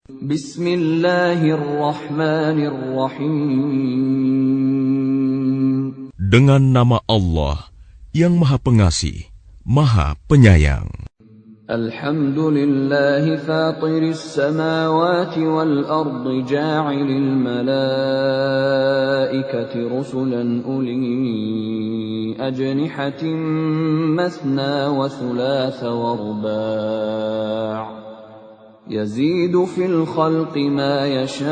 Bismillahirrahmanirrahim. Dengan nama Allah yang Maha Pengasih, Maha Penyayang. Alhamdulillahi fatiris samawati wal ardi ja'ilil malaikati rusulan uli ajnihatin mathna wa thulatha wa ruba' yazidu fil khalqi ma yasha'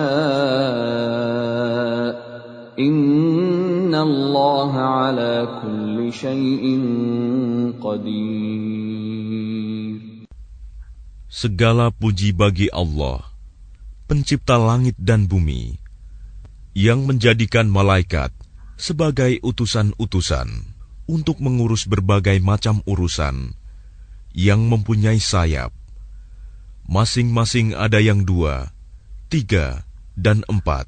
inna allaha ala kulli syai'in qadir. Segala puji bagi Allah, pencipta langit dan bumi, yang menjadikan malaikat sebagai utusan-utusan untuk mengurus berbagai macam urusan, yang mempunyai sayap. Masing-masing ada yang 2, 3, dan 4.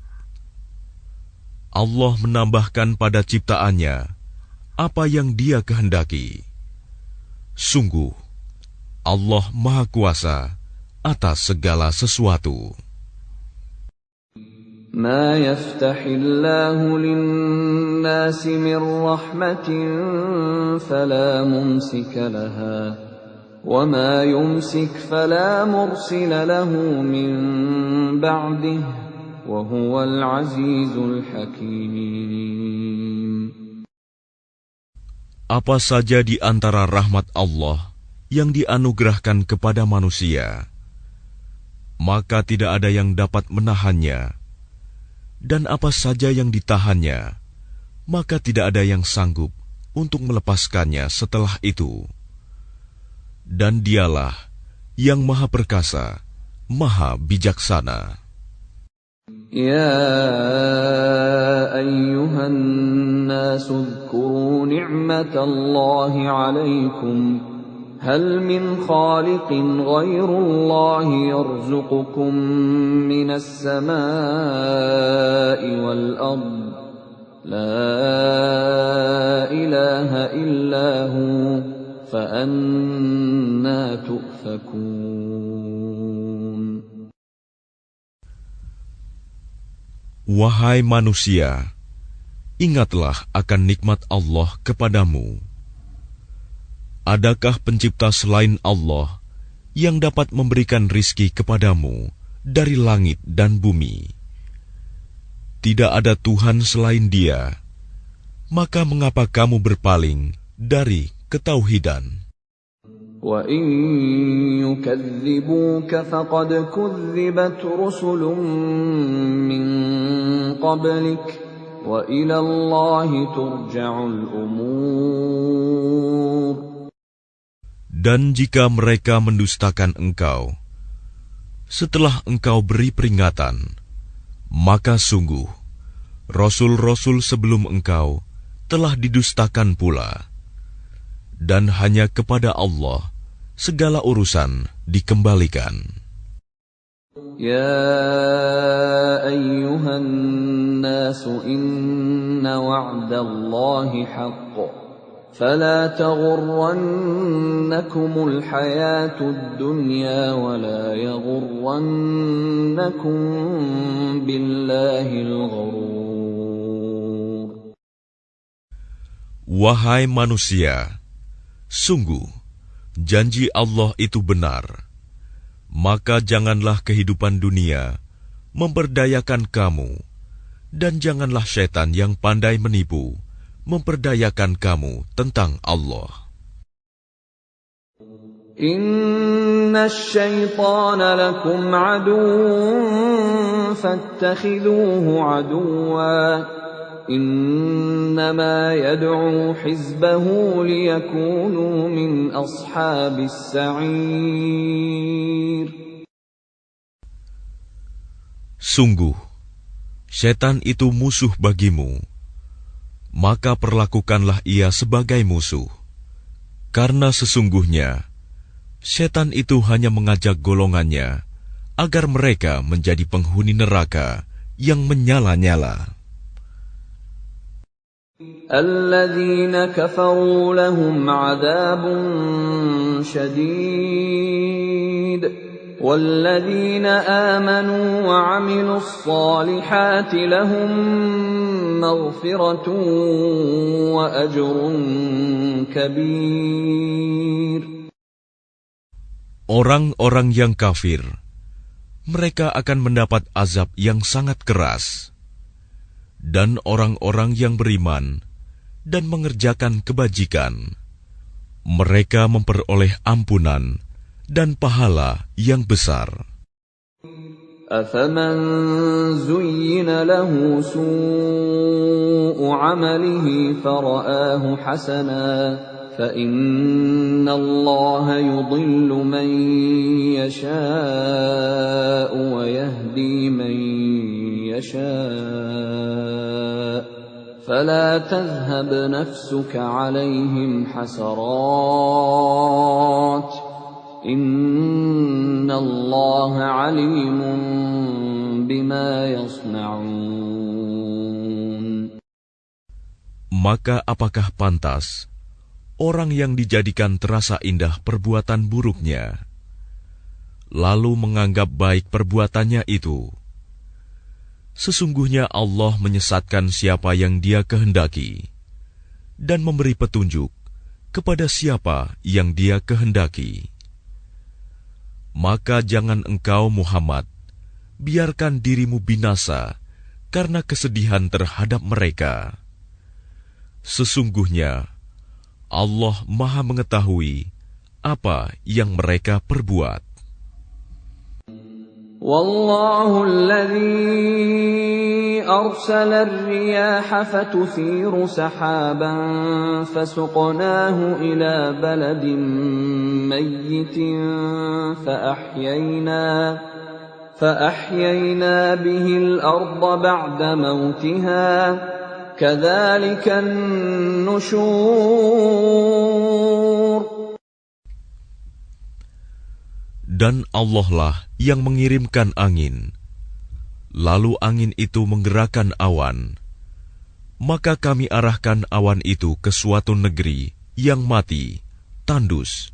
Allah menambahkan pada ciptaannya apa yang Dia kehendaki. Sungguh, Allah Maha Kuasa atas segala sesuatu. Ma yaftahillahu lin-nasi min rahmatin fala mumsika laha wa ma yumsik fala mursila lahu min ba'dihi wa huwal azizul hakim. Apa saja di antara rahmat Allah yang dianugerahkan kepada manusia, maka tidak ada yang dapat menahannya, dan apa saja yang ditahannya, maka tidak ada yang sanggup untuk melepaskannya setelah itu. Dan Dialah yang Maha Perkasa, Maha Bijaksana. Ya ayyuhan nasu dzkuru ni'matallahi 'alaikum hal min khaliqin ghairullahi yarzuqukum minas samaa'i wal ard la ilaha illa hu fa anna tu'fakun. Wahai manusia, ingatlah akan nikmat Allah kepadamu. Adakah pencipta selain Allah yang dapat memberikan rizki kepadamu dari langit dan bumi? Tidak ada Tuhan selain Dia. Maka mengapa kamu berpaling dari ketauhidan? Wa in yukadzibuka faqad kudzibat rusulun min qablik wa ila Allahi turja'ul umur. Dan jika mereka mendustakan engkau, setelah engkau beri peringatan, maka sungguh, Rasul-Rasul sebelum engkau telah didustakan pula. Dan hanya kepada Allah segala urusan dikembalikan. Ya ayyuhan nasu inna wa'dallahi haqq. فلا تغرنكم الحياة الدنيا ولا يغرنكم بالله الغرور. Wahai manusia, sungguh janji Allah itu benar. Maka janganlah kehidupan dunia memperdayakan kamu, dan janganlah setan yang pandai menipu memperdayakan kamu tentang Allah. Inna syaitana lakum aduwwun fattakhidhuhu aduwwa. Innama yad'u hizbahu liyakunu min ashabis sa'ir. Sungguh, setan itu musuh bagimu. Maka perlakukanlah ia sebagai musuh, karena sesungguhnya setan itu hanya mengajak golongannya agar mereka menjadi penghuni neraka yang menyala-nyala. Alladzina kafaru lahum 'adzabun syadid وَالَّذِينَ آمَنُوا وَعَمِلُوا الصَّالِحَاتِ لَهُم مَّغْفِرَةٌ وَأَجْرٌ كَبِيرٌ. Orang-orang yang kafir, mereka akan mendapat azab yang sangat keras. Dan orang-orang yang beriman dan mengerjakan kebajikan, mereka memperoleh ampunan dan pahala yang besar. أَفَمَنْ زُيِّنَ لَهُ سُوءُ عَمَلِهِ فَرَآهُ حَسَنًا فَإِنَّ اللَّهَ يُضِلُّ مَن يَشَاءُ وَيَهْدِي مَن يَشَاءُ فَلَا تَذْهَبْ نَفْسُكَ عَلَيْهِمْ حَسَرَاتٍ إِنَّ اللَّهَ عَلِيمٌ بِمَا يَصْنَعُونَ. Maka apakah pantas orang yang dijadikan terasa indah perbuatan buruknya, lalu menganggap baik perbuatannya itu? Sesungguhnya Allah menyesatkan siapa yang Dia kehendaki dan memberi petunjuk kepada siapa yang Dia kehendaki. Maka jangan engkau Muhammad biarkan dirimu binasa karena kesedihan terhadap mereka. Sesungguhnya Allah Maha mengetahui apa yang mereka perbuat. Wallahu alladhi arsala ar-riyaha fatuthiru sahaban fasuqnahu ila baladin mayyitin فأحيينا به الأرض بعد موتها كذلك النشور. Dan Allah lah yang mengirimkan angin, lalu angin itu menggerakkan awan, maka kami arahkan awan itu ke suatu negeri yang mati, tandus.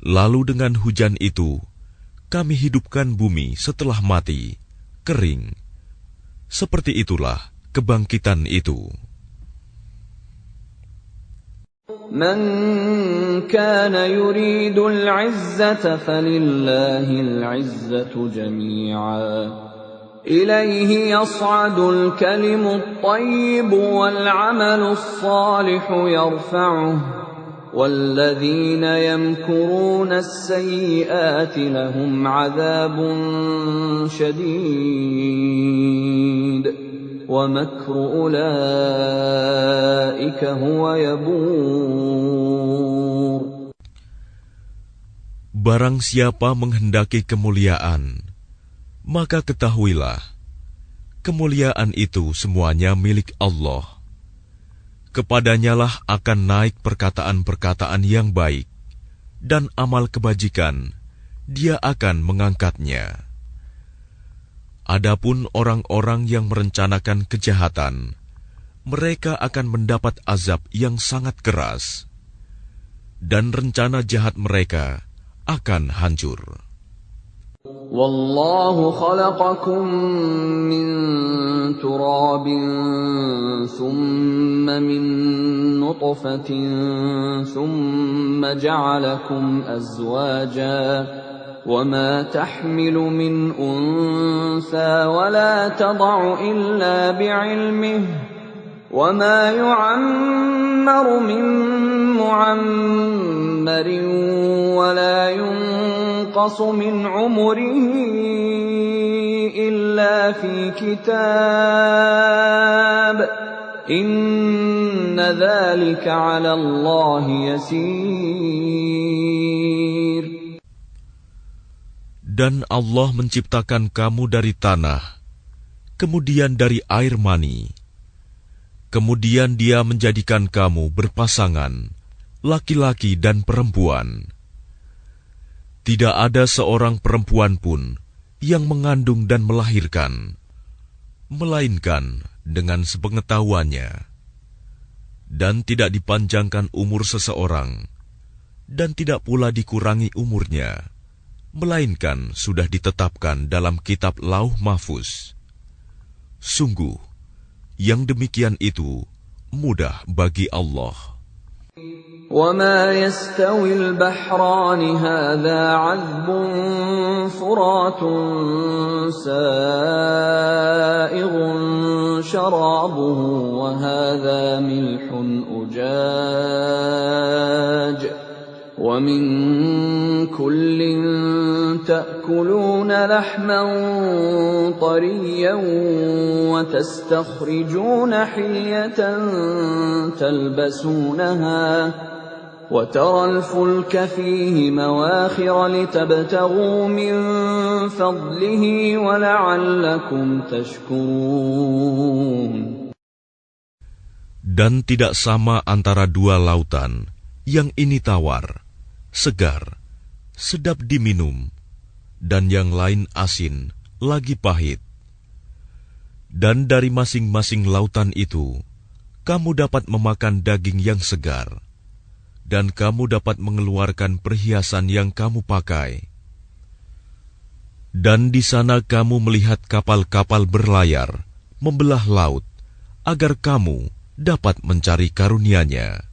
Lalu dengan hujan itu kami hidupkan bumi setelah mati, kering. Seperti itulah kebangkitan itu. Man kana yuridul 'izzata falillahil 'izzatu jami'a. Ilayhi yas'adul kalimut tayyibu wal 'amalus salihu yarfa'uhu. وَالَّذِينَ يَمْكُرُونَ السَّيِّئَاتِ لَهُمْ عَذَابٌ شَدِيدٌ وَمَكْرُ أُولَئِكَ هُوَ يَبُورُ. Barang siapa menghendaki kemuliaan, maka ketahuilah, kemuliaan itu semuanya milik Allah. Kepadanyalah akan naik perkataan-perkataan yang baik, dan amal kebajikan, Dia akan mengangkatnya. Adapun orang-orang yang merencanakan kejahatan, mereka akan mendapat azab yang sangat keras, dan rencana jahat mereka akan hancur. Wallahu khalaqakum min turabin thumma min nutfatin thumma ja'alakum azwaja wa ma tahmilu min untha wa la tad'u illa bi'ilmihi wa ma yu'ammaru min mu'ammarin wa la yunqasu min umrihi illa fi kitab inna dhalika 'ala Allahi yasir. Dan Allah menciptakan kamu dari tanah, kemudian dari air mani. Kemudian Dia menjadikan kamu berpasangan, laki-laki dan perempuan. Tidak ada seorang perempuan pun yang mengandung dan melahirkan, melainkan dengan sepengetahuannya. Dan tidak dipanjangkan umur seseorang, dan tidak pula dikurangi umurnya, melainkan sudah ditetapkan dalam kitab Lauh Mahfuz. Sungguh, yang demikian itu mudah bagi Allah. وَمَا يَسْتَوِي الْبَحْرَانِ هَذَا عَذْبٌ فُرَاتٌ سَائِغٌ شَرَابُهُ وَهَذَا مِلْحٌ أُجَاجٌ وَمِنْ كُلٍّ تَأْكُلُونَ لَحْمًا طَرِيًّا وَتَسْتَخْرِجُونَ حِلْيَةً تَلْبَسُونَهَا وَتَرَى الْفُلْكَ فِيهِ مَوَاخِرَ لِتَبْتَغُوا مِنْ فَضْلِهِ وَلَعَلَّكُمْ تَشْكُرُونَ. Dan tidak sama antara dua lautan, yang ini tawar, segar, sedap diminum, dan yang lain asin, lagi pahit. Dan dari masing-masing lautan itu, kamu dapat memakan daging yang segar, dan kamu dapat mengeluarkan perhiasan yang kamu pakai. Dan di sana kamu melihat kapal-kapal berlayar, membelah laut, agar kamu dapat mencari karunia-Nya,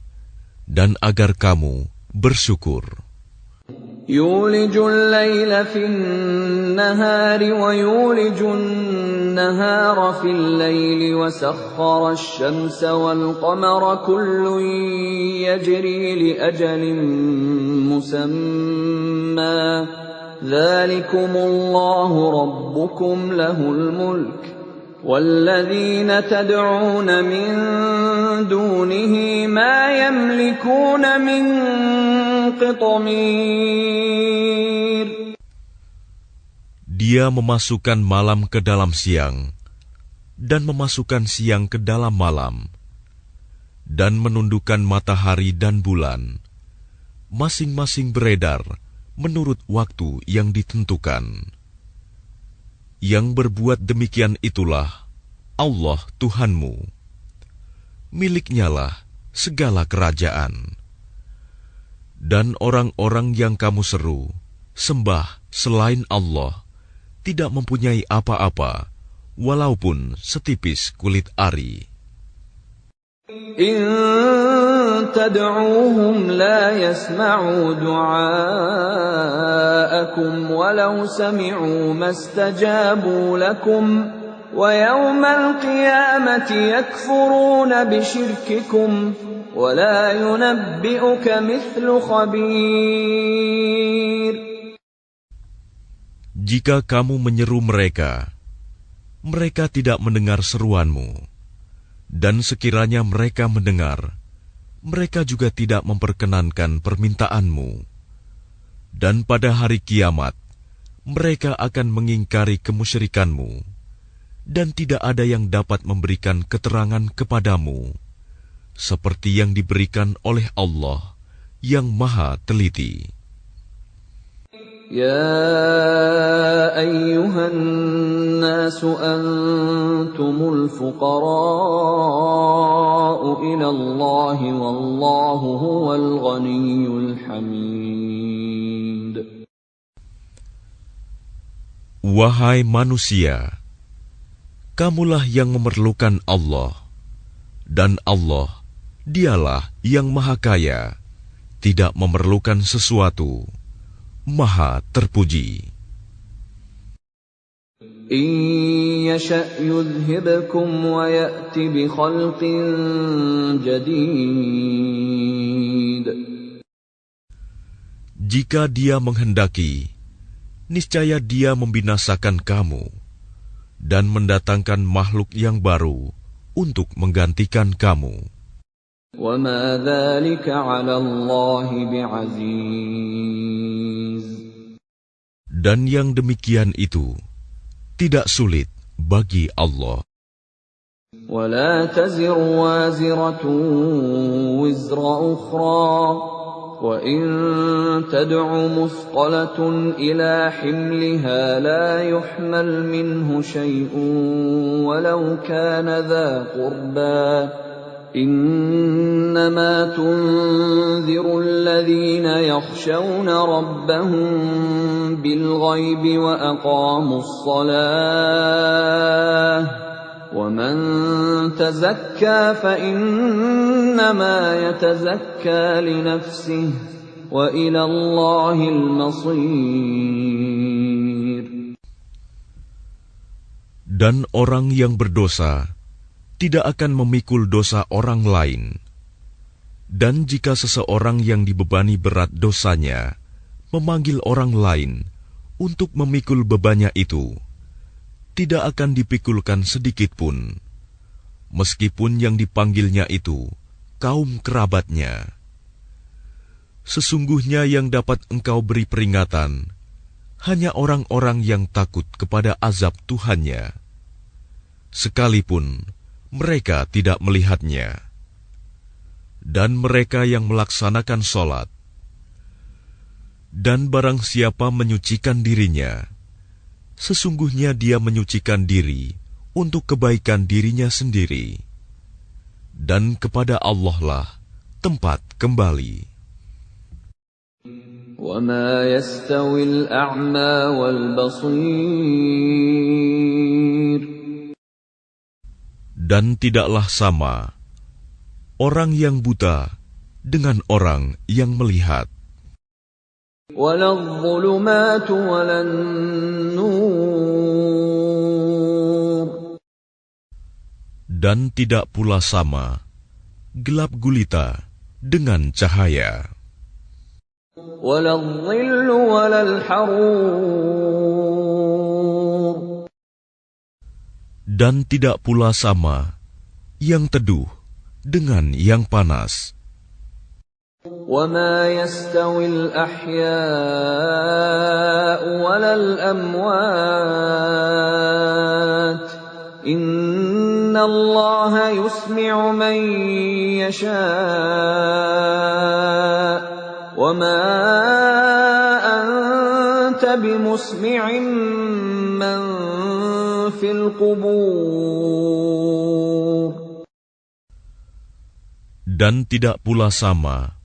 dan agar kamu bersyukur. يولج الليل في النهار ويولج النهار في الليل وسخر الشمس والقمر كل يجري لأجل مسمى ذلكم الله ربكم له الملك وَالَّذِينَ تَدْعُونَ مِن دُونِهِ مَا يَمْلِكُونَ مِن قِطْمِيرٍ. Dia memasukkan malam ke dalam siang, dan memasukkan siang ke dalam malam, dan menundukkan matahari dan bulan, masing-masing beredar menurut waktu yang ditentukan. Yang berbuat demikian itulah Allah Tuhanmu. Miliknya-lah segala kerajaan. Dan orang-orang yang kamu seru, sembah selain Allah, tidak mempunyai apa-apa, walaupun setipis kulit ari. إن تدعوهم لا يسمعوا دعاءكم ولو سمعوا ما استجابوا لكم ويوم القيامة يكفرون بشرككم ولا ينبئك مثل خبير. Jika kamu menyeru mereka, mereka tidak mendengar seruanmu. Dan sekiranya mereka mendengar, mereka juga tidak memperkenankan permintaanmu. Dan pada hari kiamat, mereka akan mengingkari kemusyrikanmu, dan tidak ada yang dapat memberikan keterangan kepadamu, seperti yang diberikan oleh Allah yang Maha Teliti. يا أيها الناس أنتم الفقراء إلى الله والله هو الغني الحميد. Wahai manusia, kamulah yang memerlukan Allah, dan Allah, Dialah yang Maha Kaya, tidak memerlukan sesuatu, Maha terpuji. إن يشأ يذهبكم ويأت بخلق جديد. Jika Dia menghendaki, niscaya Dia membinasakan kamu dan mendatangkan makhluk yang baru untuk menggantikan kamu. وَمَا ذَلِكَ عَلَى اللَّهِ بِعَزِيزٍ. Dan yang demikian itu tidak sulit bagi Allah. وَلَا تَزِرُ وَازِرَةٌ وِزْرَ أُخْرَى وَإِن تَدْعُ مُثْقَلَةٌ إِلَى حِمْلِهَا لَا يُحْمَلْ مِنْهُ شَيْءٌ وَلَوْ كَانَ ذَا قُرْبَى إنما تنذر الذين يخشون ربهم بِالْغَيْبِ وَأَقَامُوا الصَّلَاةَ وَمَنْ تَزَكَّى فَإِنَّمَا يَتَزَكَّى لِنَفْسِهِ وَإِلَى اللَّهِ الْمَصِيرُ. Dan orang yang berdosa tidak akan memikul dosa orang lain. Dan jika seseorang yang dibebani berat dosanya memanggil orang lain untuk memikul bebannya itu, tidak akan dipikulkan sedikit pun, meskipun yang dipanggilnya itu kaum kerabatnya. Sesungguhnya yang dapat engkau beri peringatan hanya orang-orang yang takut kepada azab Tuhannya, sekalipun mereka tidak melihatnya. Dan mereka yang melaksanakan sholat. Dan barang siapa menyucikan dirinya, sesungguhnya dia menyucikan diri untuk kebaikan dirinya sendiri. Dan kepada Allah lah tempat kembali. وَمَا يَسْتَوِي الْأَعْمَى وَالْبَصِيرُ. Dan tidaklah sama orang yang buta dengan orang yang melihat. وَلَا الظُّلُمَاتُ وَلَا النُّورُ. Dan tidak pula sama gelap gulita dengan cahaya. وَلَا الظِّلُّ وَلَا الْحَرُورُ. Dan tidak pula sama yang teduh dengan yang panas. وَمَا يَسْتَوِي الْأَحْيَاءُ وَلَا الْأَمْوَاتُ إِنَّ اللَّهَ يُسْمِعُ مَن يَشَاءُ وَمَا أَنْتَ بِمُسْمِعٍ مَّن فِي الْقُبُورِ. Dan tidak pula sama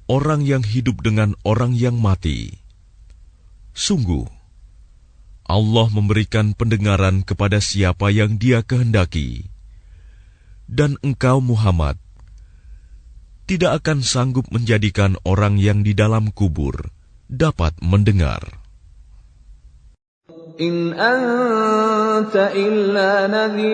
orang yang hidup dengan orang yang mati. Sungguh, Allah memberikan pendengaran kepada siapa yang Dia kehendaki. Dan engkau Muhammad tidak akan sanggup menjadikan orang yang di dalam kubur dapat mendengar. In anta illa nadhir.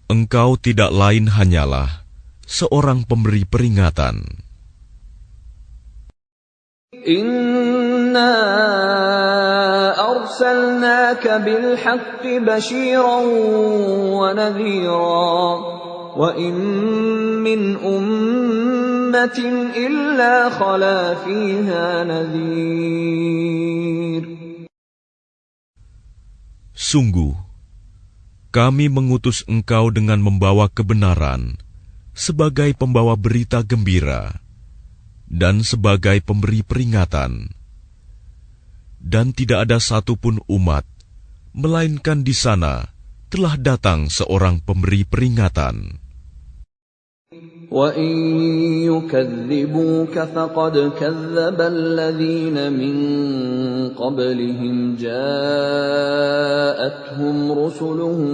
Engkau tidak lain hanyalah seorang pemberi peringatan. Inna arsalnaka bil haqqi bashiran wa nadhira wa in min ummatin illa khala fiha nadhir. Sungguh, kami mengutus engkau dengan membawa kebenaran sebagai pembawa berita gembira dan sebagai pemberi peringatan. Dan tidak ada satupun umat, melainkan di sana telah datang seorang pemberi peringatan. وَإِن يُكَذِّبُوكَ فَقَدْ كَذَّبَ الَّذِينَ مِن قَبْلِهِمْ جَاءَتْهُمْ رُسُلُهُم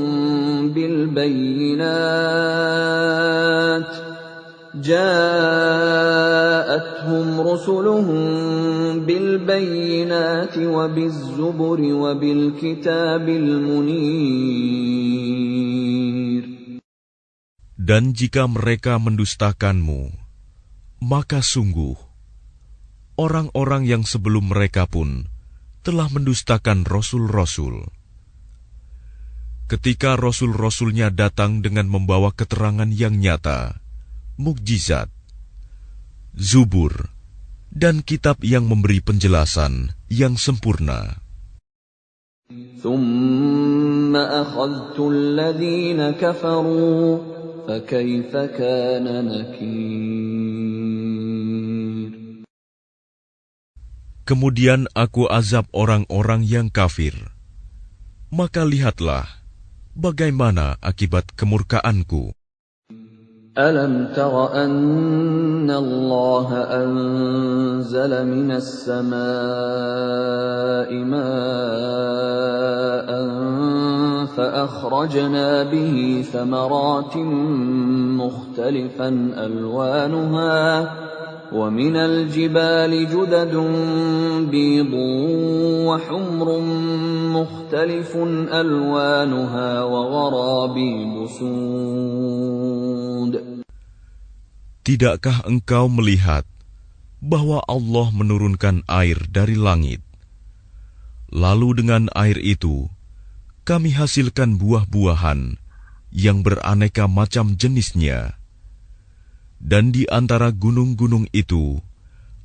بِالْبَيِّنَاتِ وَبِالزُّبُرِ وَبِالْكِتَابِ الْمُنِيرِ. Dan jika mereka mendustakanmu, maka sungguh orang-orang yang sebelum mereka pun telah mendustakan rasul-rasul. Ketika rasul-rasulnya datang dengan membawa keterangan yang nyata, mukjizat, zubur, dan kitab yang memberi penjelasan yang sempurna. ثُمَّ أَخَذْتُ الَّذِينَ كَفَرُوا فَكَيْفَ كَانَ نَكِيرِ. Kemudian aku azab orang-orang yang kafir. Maka lihatlah bagaimana akibat kemurkaanku. ألم تر أن الله أنزل من السماء ماء فأخرجنا به ثمرات مختلفا ألوانها ومن الجبال جدد بيض وحمر مختلف ألوانها وغرابيب سود. Tidakkah engkau melihat bahwa Allah menurunkan air dari langit? Lalu dengan air itu, kami hasilkan buah-buahan yang beraneka macam jenisnya. Dan di antara gunung-gunung itu,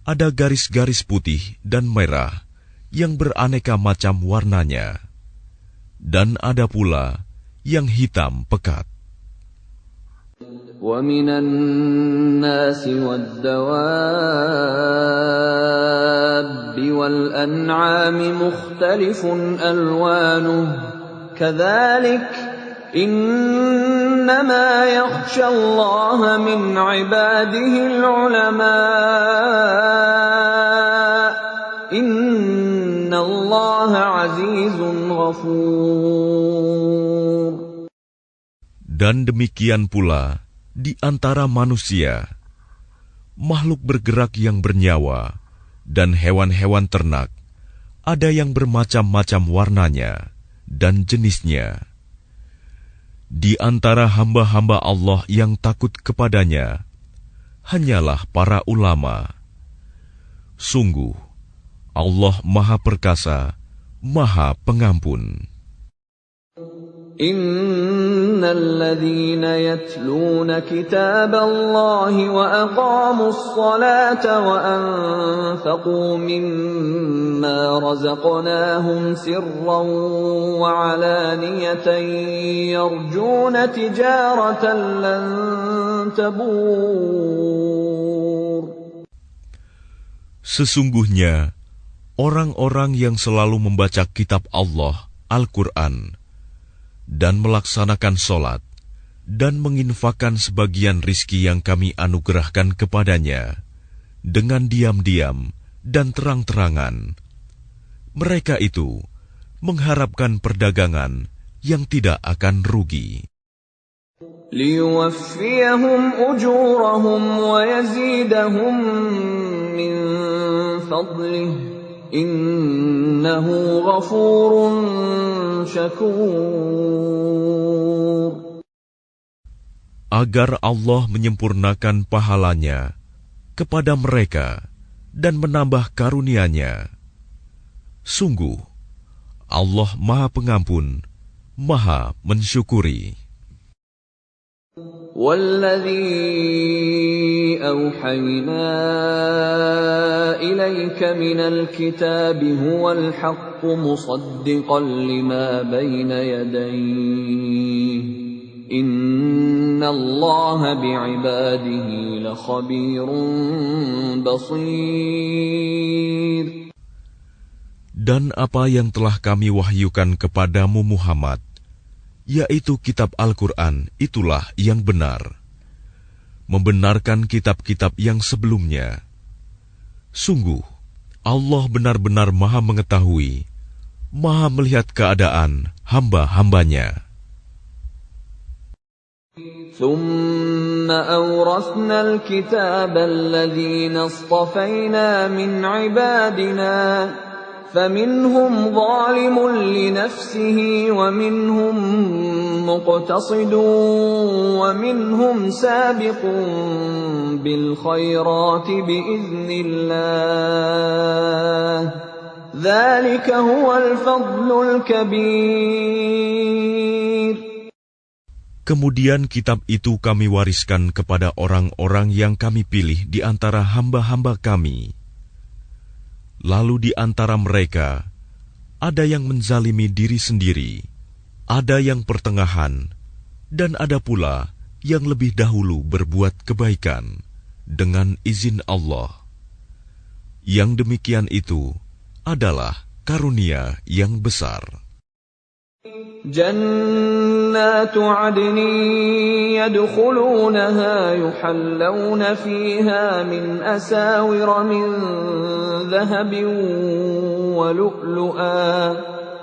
ada garis-garis putih dan merah yang beraneka macam warnanya. Dan ada pula yang hitam pekat. وَمِنَ النَّاسِ وَالدَّوَابِّ وَالْأَنْعَامِ مُخْتَلِفٌ أَلْوَانُهُ كَذَلِكَ إِنَّمَا يَخْشَى اللَّهَ مِنْ عِبَادِهِ الْعُلَمَاءُ إِنَّ اللَّهَ عَزِيزٌ غَفُورٌ. Dan demikian pula di antara manusia, makhluk bergerak yang bernyawa, dan hewan-hewan ternak, ada yang bermacam-macam warnanya dan jenisnya. Di antara hamba-hamba Allah yang takut kepadanya, hanyalah para ulama. Sungguh, Allah Maha Perkasa, Maha Pengampun. الذين يتلون كتاب الله وأقاموا الصلاة وأنفقوا مما رزقناهم سرا وعلانية يرجون تجارة لن تبور. Sesungguhnya, orang-orang yang selalu membaca kitab Allah, Al-Quran, dan melaksanakan sholat, dan menginfakkan sebagian rizki yang kami anugerahkan kepadanya, dengan diam-diam dan terang-terangan. Mereka itu mengharapkan perdagangan yang tidak akan rugi. لِيُوَفِّيَهُمْ أُجُورَهُمْ وَيَزِيدَهُمْ مِنْ فَضْلِهِ Innahu ghafurun syakur. Agar Allah menyempurnakan pahalanya kepada mereka dan menambah karunia-Nya. Sungguh, Allah Maha Pengampun, Maha Mensyukuri. وَالَّذِي أَوْحَيْنَا إِلَيْكَ مِنَ الْكِتَابِ هُوَ الْحَقُّ مُصَدِّقًا لِمَا بَيْنَ يَدَيْهِ إِنَّ اللَّهَ بِعِبَادِهِ لَخَبِيرٌ بَصِيرٌ. Dan apa yang telah kami wahyukan kepadamu Muhammad, yaitu kitab Al-Quran, itulah yang benar, membenarkan kitab-kitab yang sebelumnya. Sungguh, Allah benar-benar Maha mengetahui, Maha melihat keadaan hamba-hambanya. ثُمَّ أَوْرَثْنَا الْكِتَابَ الَّذِينَ اصْطَفَيْنَا مِنْ عِبَادِنَا فَمِنْهُمْ ظَالِمٌ لِنَفْسِهِ وَمِنْهُمْ مُقْتَصِدٌ وَمِنْهُمْ سَابِقٌ بِالْخَيْرَاتِ بِإِذْنِ اللَّهِ ذَلِكَ هُوَ الْفَضْلُ الْكَبِيرُ. Kemudian kitab itu kami wariskan kepada orang-orang yang kami pilih di antara hamba-hamba kami. Lalu di antara mereka, ada yang menzalimi diri sendiri, ada yang pertengahan, dan ada pula yang lebih dahulu berbuat kebaikan dengan izin Allah. Yang demikian itu adalah karunia yang besar. جنات عدن يدخلونها يحلون فيها من أساور من ذهب ولؤلؤا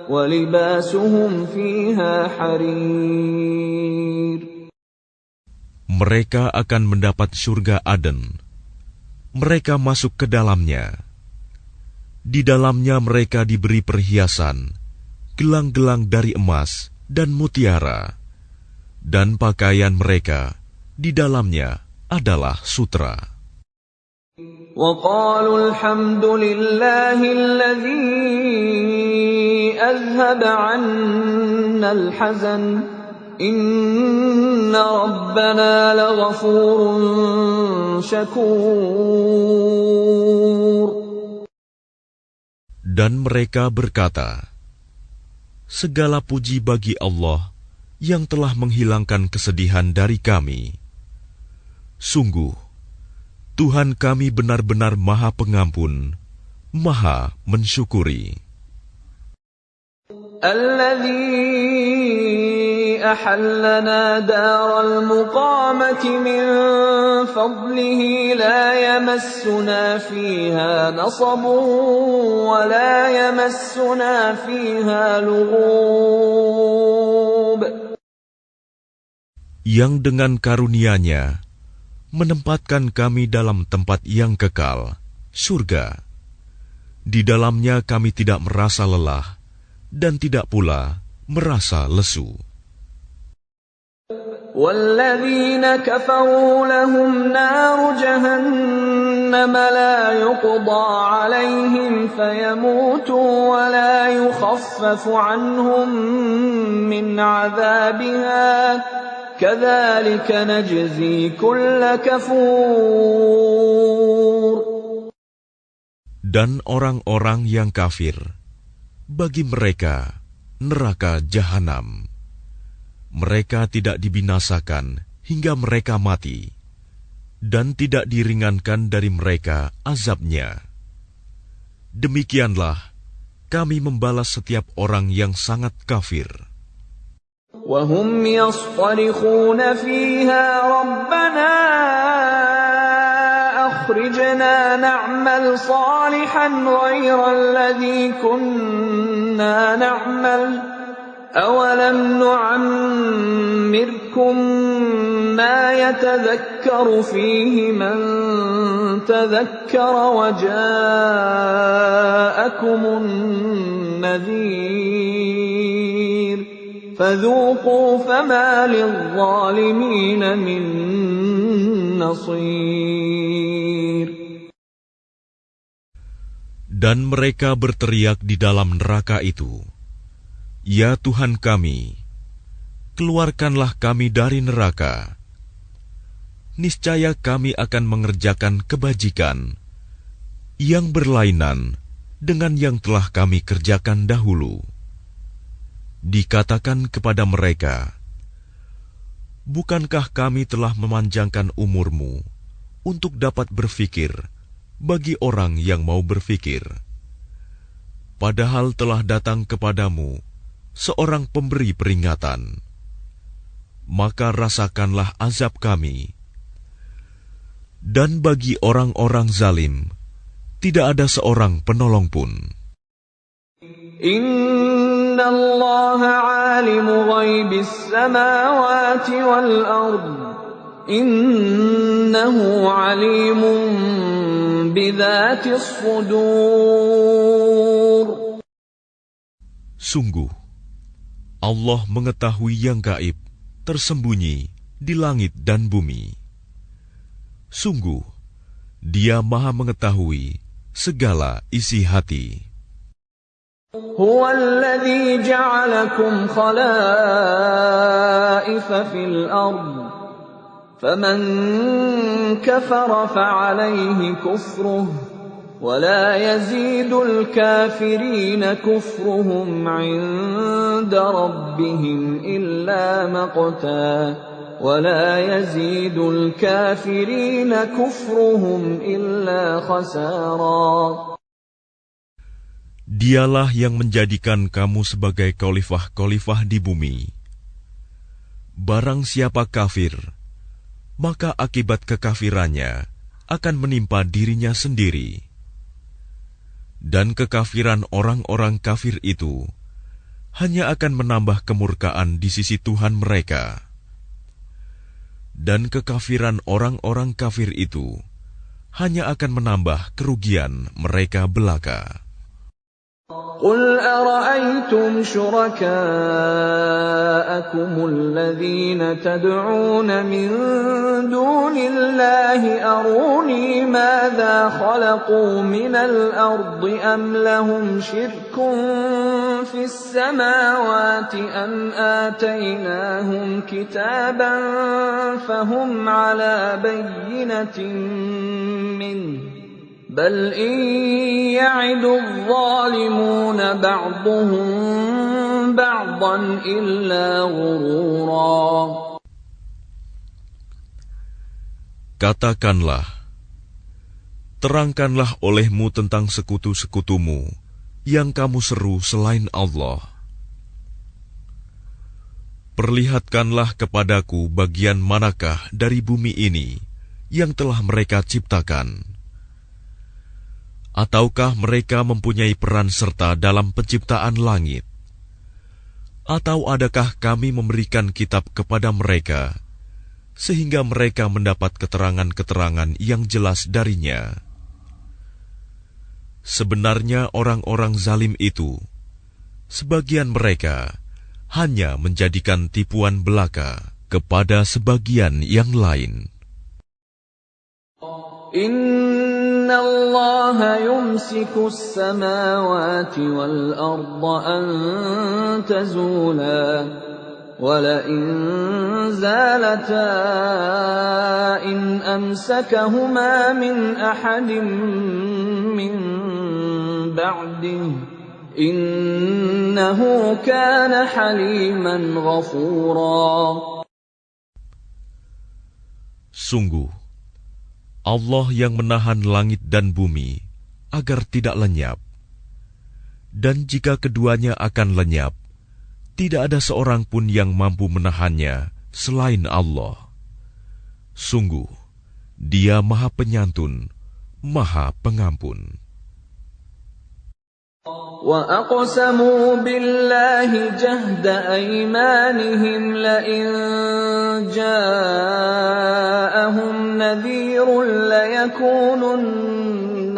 ولباسهم فيها حرير. Mereka akan mendapat surga Aden. Mereka masuk ke dalamnya. Di dalamnya mereka diberi perhiasan, gelang-gelang dari emas dan mutiara, dan pakaian mereka di dalamnya adalah sutra. وقالوا الحمد لله الذي أذهب عنا الحزن إن ربنا لغفور شكور. Dan mereka berkata, segala puji bagi Allah yang telah menghilangkan kesedihan dari kami. Sungguh, Tuhan kami benar-benar Maha Pengampun, Maha mensyukuri. الذي أحلنا دار المقامة من فضله لا يمسنا فيها نصب ولا يمسنا فيها لغوب. Yang dengan karunia-Nya menempatkan kami dalam tempat yang kekal, surga. Di dalamnya kami tidak merasa lelah dan tidak pula merasa lesu. وَالَّذِينَ كَفَرُوا لَهُمْ نَارُ جَهَنَّمَ لَا يُقْضَى عَلَيْهِمْ فَيَمُوتُوا وَلَا يُخَفَّفُ عَنْهُمْ مِنْ عَذَابِهَا كَذَلِكَ نَجْزِي كُلَّ كَفُورٍ. Dan orang-orang yang kafir, bagi mereka neraka jahanam. Mereka tidak dibinasakan hingga mereka mati, dan tidak diringankan dari mereka azabnya. Demikianlah kami membalas setiap orang yang sangat kafir. وَهُمْ يَصْطَرِخُونَ فِيهَا رَبَّنَا أَخْرِجْنَا نَعْمَلْ صَالِحًا غَيْرَ الَّذِي كُنَّا نَعْمَلُ أَوَلَمْ نُعَمِّرْكُم مَّا يَتَذَكَّرُ فِيهِ مَن تَذَكَّرَ وَجَاءَكُمُ النَّذِيرُ فَذُوقُوا فَمَا لِلظَّالِمِينَ مِن نَّصِيرٍ. Dan mereka berteriak di dalam neraka itu, ya Tuhan kami, keluarkanlah kami dari neraka. Niscaya kami akan mengerjakan kebajikan yang berlainan dengan yang telah kami kerjakan dahulu. Dikatakan kepada mereka, bukankah kami telah memanjangkan umurmu untuk dapat berfikir bagi orang yang mau berfikir? Padahal telah datang kepadamu seorang pemberi peringatan. Maka rasakanlah azab kami. Dan bagi orang-orang zalim, tidak ada seorang penolong pun. Inna Allah alimu ghaibis samawati wal ard. Innahu alimun bidzatis sudur. Sungguh, Allah mengetahui yang gaib, tersembunyi di langit dan bumi. Sungguh, Dia Maha mengetahui segala isi hati. Huwa alladhi ja'alakum khalaifa fil ard. Faman kafara fa'alayhi kufruh. ولا يزيد الكافرين كفرهم عند ربهم إلا مقتا ولا يزيد الكافرين كفرهم إلا خسارا. Dialah yang menjadikan kamu sebagai khalifah-khalifah di bumi. Barang siapa kafir, maka akibat kekafirannya akan menimpa dirinya sendiri. Dan kekafiran orang-orang kafir itu hanya akan menambah kemurkaan di sisi Tuhan mereka. Dan kekafiran orang-orang kafir itu hanya akan menambah kerugian mereka belaka. قل أرأيتم شركاءكم الذين تدعون من دون الله أروني ماذا خلقوا من الأرض أم لهم شرك في السماوات أم آتيناهم كتابا فهم على بينة منه بل إن يعد الظالمون بعضهم بعضا إلا غرورا. Katakanlah, terangkanlah olehmu tentang sekutu-sekutumu yang kamu seru selain Allah. Perlihatkanlah kepadaku bagian manakah dari bumi ini yang telah mereka ciptakan. Ataukah mereka mempunyai peran serta dalam penciptaan langit? Atau adakah kami memberikan kitab kepada mereka, sehingga mereka mendapat keterangan-keterangan yang jelas darinya? Sebenarnya orang-orang zalim itu, sebagian mereka hanya menjadikan tipuan belaka kepada sebagian yang lain. Inna Allah yumsiku as-samawati wal arda an tazula ولئن زالتا إن أمسكهما من أحد من بعده إنه كان حليما غفورا. Sungguh, Allah yang menahan langit dan bumi agar tidak lenyap. Dan jika keduanya akan lenyap, tidak ada seorang pun yang mampu menahannya selain Allah. Sungguh, Dia Maha Penyantun, Maha Pengampun. وَأَقْسَمُوا بِاللَّهِ جَهْدَ أَيْمَانِهِمْ لَئِن جَاءَهُمْ نَذِيرٌ لَيَكُونُنَّ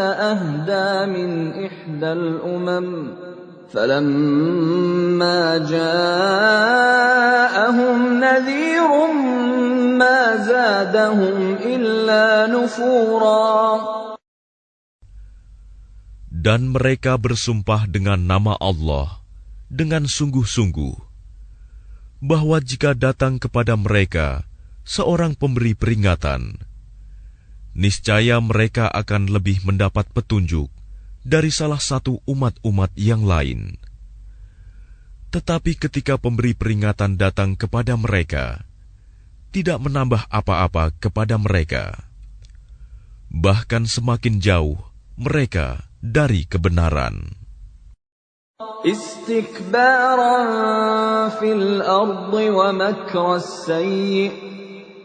أَهْدَىٰ مِنْ إِحْدَى الْأُمَمِ فَلَمَّا جَاءَهُمْ نَذِيرٌ مَا زَادَهُمْ إِلَّا نُفُورًا. Dan mereka bersumpah dengan nama Allah dengan sungguh-sungguh, bahwa jika datang kepada mereka seorang pemberi peringatan, niscaya mereka akan lebih mendapat petunjuk dari salah satu umat-umat yang lain. Tetapi ketika pemberi peringatan datang kepada mereka, tidak menambah apa-apa kepada mereka, bahkan semakin jauh mereka dari kebenaran. Istikbaran fil ardi wa makras sayyi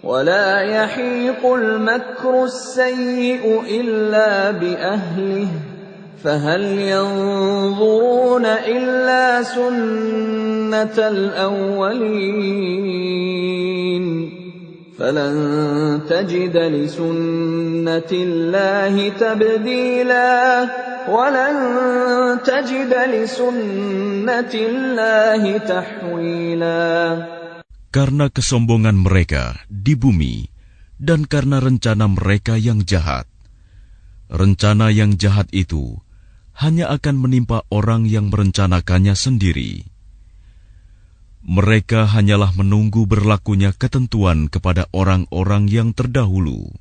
wa la yahiqul makras sayyi illa bi ahlihi fahal yanzuruna illa sunnatal awwalin فَلَن تَجِدَ لِسُنَّةِ اللَّهِ تَبْدِيلًا وَلَن تَجِدَ لِسُنَّةِ اللَّهِ تَحْوِيلًا. Karena kesombongan mereka di bumi dan karena rencana mereka yang jahat. Rencana yang jahat itu hanya akan menimpa orang yang merencanakannya sendiri. Mereka hanyalah menunggu berlakunya ketentuan kepada orang-orang yang terdahulu.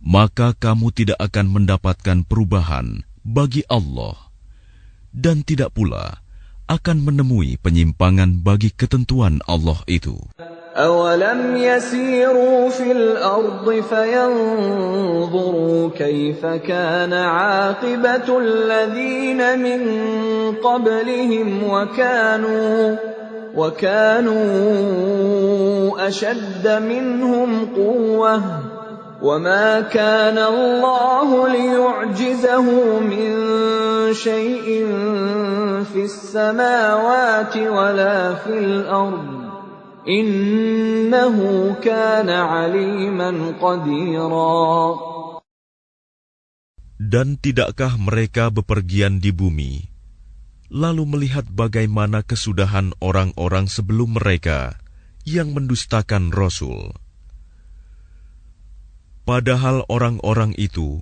Maka kamu tidak akan mendapatkan perubahan bagi Allah, dan tidak pula akan menemui penyimpangan bagi ketentuan Allah itu. أَوَلَمْ يَسِيرُوا فِي الْأَرْضِ فَيَنْظُرُوا كَيْفَ كَانَ عَاقِبَةُ الَّذِينَ مِنْ قَبْلِهِمْ وَكَانُوا أَشَدَّ مِنْهُمْ قُوَّةً وَمَا كَانَ اللَّهُ لِيُعْجِزَهُ مِنْ شَيْءٍ فِي السَّمَاوَاتِ وَلَا فِي الْأَرْضِ إِنَّهُ كَانَ عَلِيمًا قَدِيرًا. Dan tidakkah mereka bepergian di bumi, lalu melihat bagaimana kesudahan orang-orang sebelum mereka yang mendustakan Rasul? Padahal orang-orang itu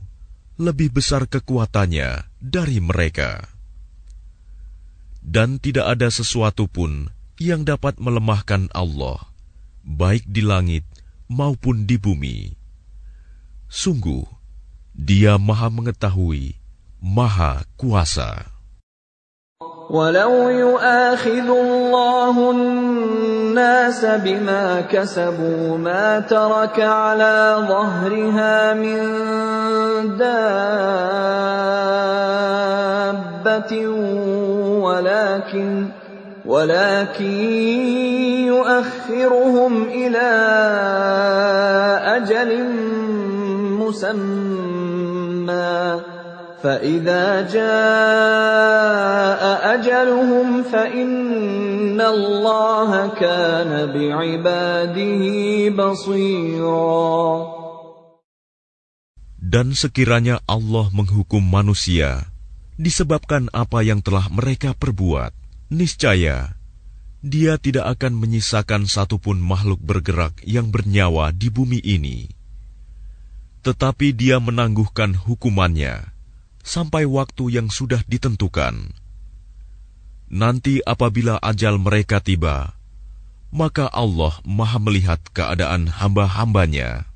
lebih besar kekuatannya dari mereka. Dan tidak ada sesuatu pun yang dapat melemahkan Allah, baik di langit maupun di bumi. Sungguh, Dia Maha Mengetahui, Maha Kuasa. وَلَوْ يُؤَاخِذُ اللَّهُ النَّاسَ بِمَا كَسَبُوا مَا تَرَكَ عَلَى ظَهْرِهَا مِن دَابَّةٍ وَلَكِن يُؤَخِّرُهُمْ إِلَى أَجَلٍ مُّسَمًّى فَإِذَا جَاءَ أَجَلُهُمْ فَإِنَّ اللَّهَ كَانَ بِعِبَادِهِ بَصِيرًا. Dan sekiranya Allah menghukum manusia disebabkan apa yang telah mereka perbuat, niscaya Dia tidak akan menyisakan satupun makhluk bergerak yang bernyawa di bumi ini. Tetapi Dia menangguhkan hukumannya sampai waktu yang sudah ditentukan. Nanti apabila ajal mereka tiba, maka Allah Maha melihat keadaan hamba-hambanya.